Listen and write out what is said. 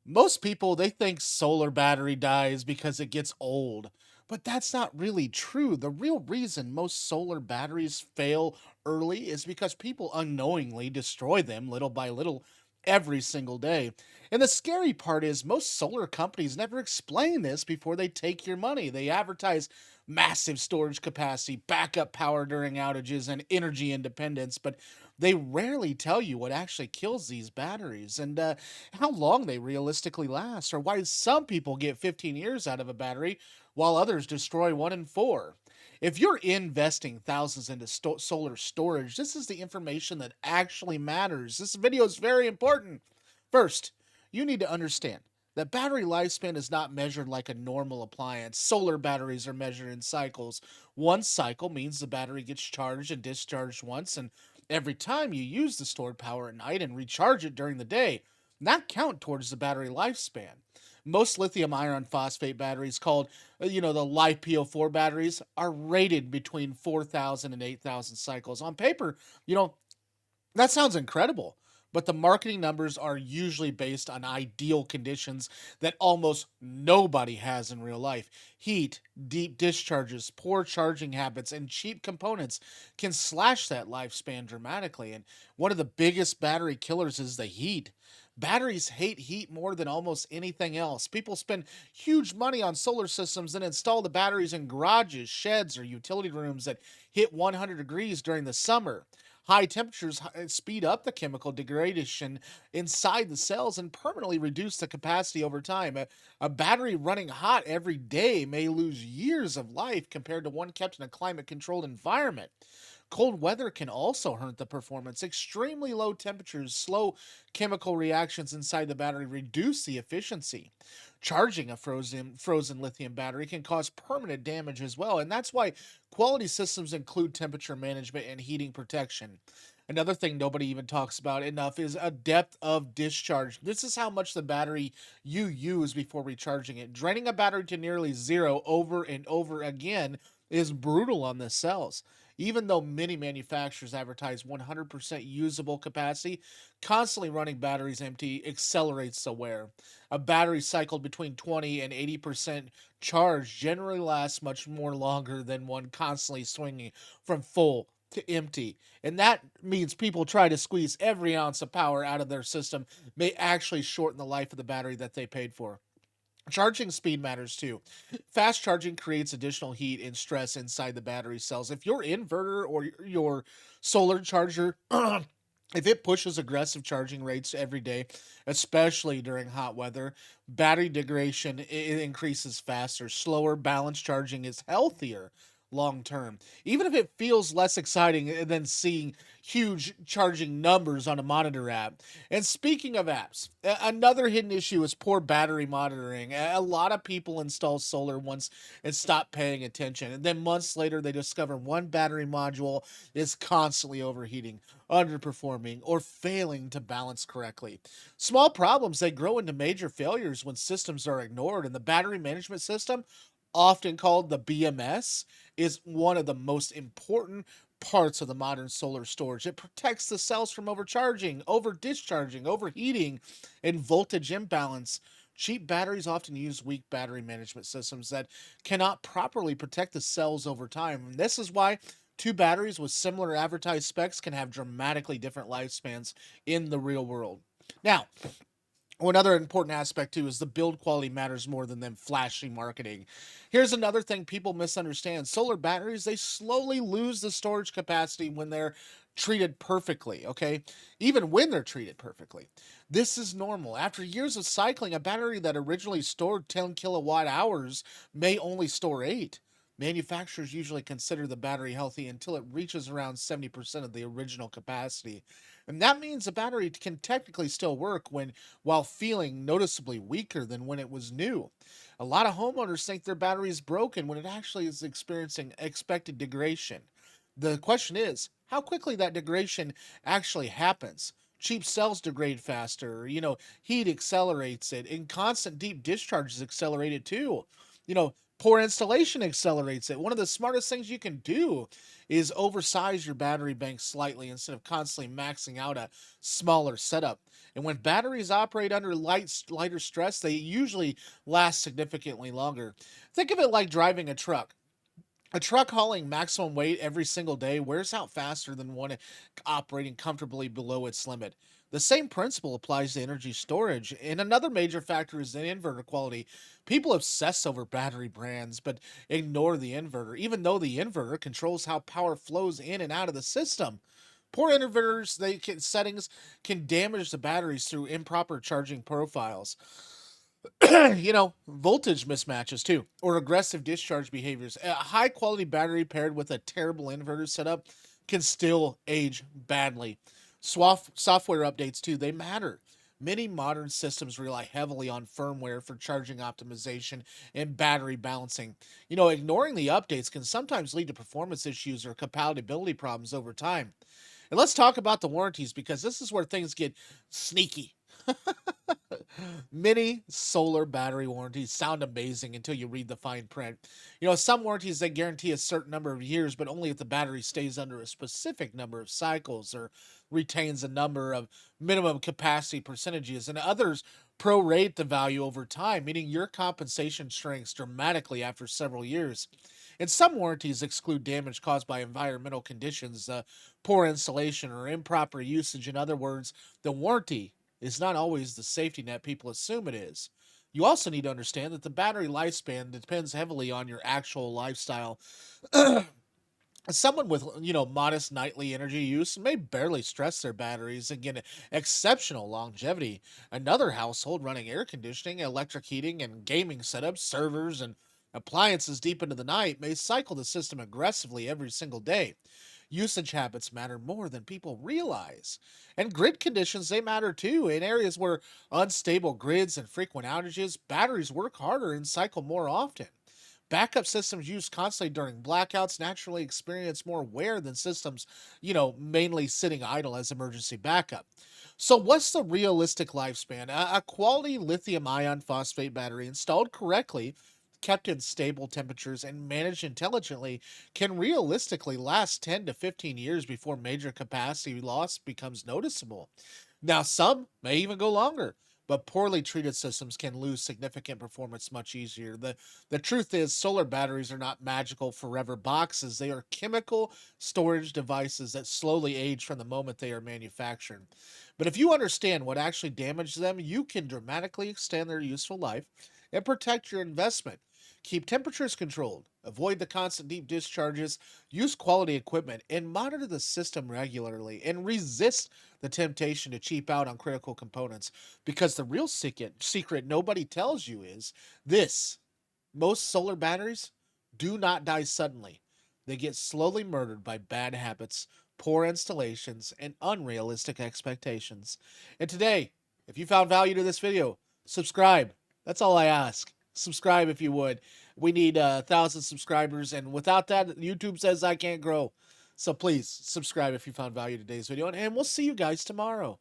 Most people they think solar battery dies because it gets old, but that's not really true. The real reason most solar batteries fail early is because people unknowingly destroy them little by little every single day. And the scary part is most solar companies never explain this before they take your money. They advertise massive storage capacity, backup power during outages, and energy independence, but they rarely tell you what actually kills these batteries. And how long they realistically last, or why some people get 15 years out of a battery while others destroy one in four. If you're investing thousands into solar storage, this is the information that actually matters. This video is very important. First, you need to understand that battery lifespan is not measured like a normal appliance. Solar batteries are measured in cycles. One cycle means the battery gets charged and discharged once, and every time you use the stored power at night and recharge it during the day, not count towards the battery lifespan. Most lithium iron phosphate batteries, called the LiPo4 batteries, are rated between 4,000 and 8,000 cycles. On paper, you know, that sounds incredible, but the marketing numbers are usually based on ideal conditions that almost nobody has in real life. Heat, deep discharges, poor charging habits, and cheap components can slash that lifespan dramatically. And one of the biggest battery killers is the heat. Batteries hate heat more than almost anything else. People spend huge money on solar systems and install the batteries in garages, sheds, or utility rooms that hit 100 degrees during the summer. High temperatures speed up the chemical degradation inside the cells and permanently reduce the capacity over time. A battery running hot every day may lose years of life compared to one kept in a climate controlled environment. Cold weather can also hurt the performance. Extremely low temperatures, slow chemical reactions inside the battery reduce the efficiency. Charging a frozen lithium battery can cause permanent damage as well, and that's why quality systems include temperature management and heating protection. Another thing nobody even talks about enough is a depth of discharge. This is how much the battery you use before recharging it. Draining a battery to nearly zero over and over again is brutal on the cells. Even though many manufacturers advertise 100% usable capacity, constantly running batteries empty accelerates the wear. A battery cycled between 20 and 80% charge generally lasts much more longer than one constantly swinging from full to empty. And that means people try to squeeze every ounce of power out of their system may actually shorten the life of the battery that they paid for. Charging speed matters too. Fast charging creates additional heat and stress inside the battery cells. If your inverter or your solar charger if it pushes aggressive charging rates every day, especially during hot weather, battery degradation increases faster. Slower, balanced charging is healthier long term. Even if it feels less exciting than seeing huge charging numbers on a monitor app. And speaking of apps, another hidden issue is poor battery monitoring. A lot of people install solar once and stop paying attention. And then months later, they discover one battery module is constantly overheating, underperforming, or failing to balance correctly. Small problems, they grow into major failures when systems are ignored, and the battery management system, often called the BMS, is one of the most important parts of the modern solar storage. It protects the cells from overcharging, over discharging, overheating, and voltage imbalance. Cheap batteries often use weak battery management systems that cannot properly protect the cells over time. And this is why two batteries with similar advertised specs can have dramatically different lifespans in the real world. Now, one other important aspect too is the build quality matters more than them flashy marketing. Here's another thing people misunderstand. Solar batteries, they slowly lose the storage capacity when they're treated perfectly, okay? Even when they're treated perfectly. This is normal. After years of cycling, a battery that originally stored 10 kilowatt hours may only store 8. Manufacturers usually consider the battery healthy until it reaches around 70% of the original capacity. And that means the battery can technically still work while feeling noticeably weaker than when it was new. A lot of homeowners think their battery is broken when it actually is experiencing expected degradation. The question is how quickly that degradation actually happens. Cheap cells degrade faster, heat accelerates it, and constant deep discharges accelerate it too. You know, Poor installation accelerates it. One of the smartest things you can do is oversize your battery bank slightly instead of constantly maxing out a smaller setup. And when batteries operate under lighter stress, they usually last significantly longer. Think of it like driving a truck. A truck hauling maximum weight every single day wears out faster than one operating comfortably below its limit. The same principle applies to energy storage. And another major factor is the inverter quality. People obsess over battery brands, but ignore the inverter, even though the inverter controls how power flows in and out of the system. Poor inverters, settings can damage the batteries through improper charging profiles. Voltage mismatches too, or aggressive discharge behaviors. A high quality battery paired with a terrible inverter setup can still age badly. Software updates too, they matter. Many modern systems rely heavily on firmware for charging optimization and battery balancing. Ignoring the updates can sometimes lead to performance issues or compatibility problems over time. And let's talk about the warranties because this is where things get sneaky. Many solar battery warranties sound amazing until you read the fine print. Some warranties they guarantee a certain number of years, but only if the battery stays under a specific number of cycles or retains a number of minimum capacity percentages, and others prorate the value over time, meaning your compensation shrinks dramatically after several years. And some warranties exclude damage caused by environmental conditions, poor installation, or improper usage. In other words, the warranty is not always the safety net people assume it is. You also need to understand that the battery lifespan depends heavily on your actual lifestyle. Someone with modest nightly energy use may barely stress their batteries and get exceptional longevity. Another household running air conditioning, electric heating, and gaming setups, servers, and appliances deep into the night may cycle the system aggressively every single day. Usage habits matter more than people realize. And grid conditions, they matter too. In areas where unstable grids and frequent outages, batteries work harder and cycle more often. Backup systems used constantly during blackouts naturally experience more wear than systems, mainly sitting idle as emergency backup. So, what's the realistic lifespan? A quality lithium ion phosphate battery installed correctly, kept in stable temperatures, and managed intelligently can realistically last 10 to 15 years before major capacity loss becomes noticeable. Now, some may even go longer, but poorly treated systems can lose significant performance much easier. The truth is, solar batteries are not magical forever boxes. They are chemical storage devices that slowly age from the moment they are manufactured. But if you understand what actually damaged them, you can dramatically extend their useful life and protect your investment. Keep temperatures controlled, avoid the constant deep discharges, use quality equipment, and monitor the system regularly, and resist the temptation to cheap out on critical components. Because the real secret nobody tells you is this: most solar batteries do not die suddenly. They get slowly murdered by bad habits, poor installations, and unrealistic expectations. And today, if you found value to this video, subscribe. That's all I ask. Subscribe if you would. We need 1,000 subscribers, and without that, YouTube says I can't grow. So please subscribe if you found value to today's video, and we'll see you guys tomorrow.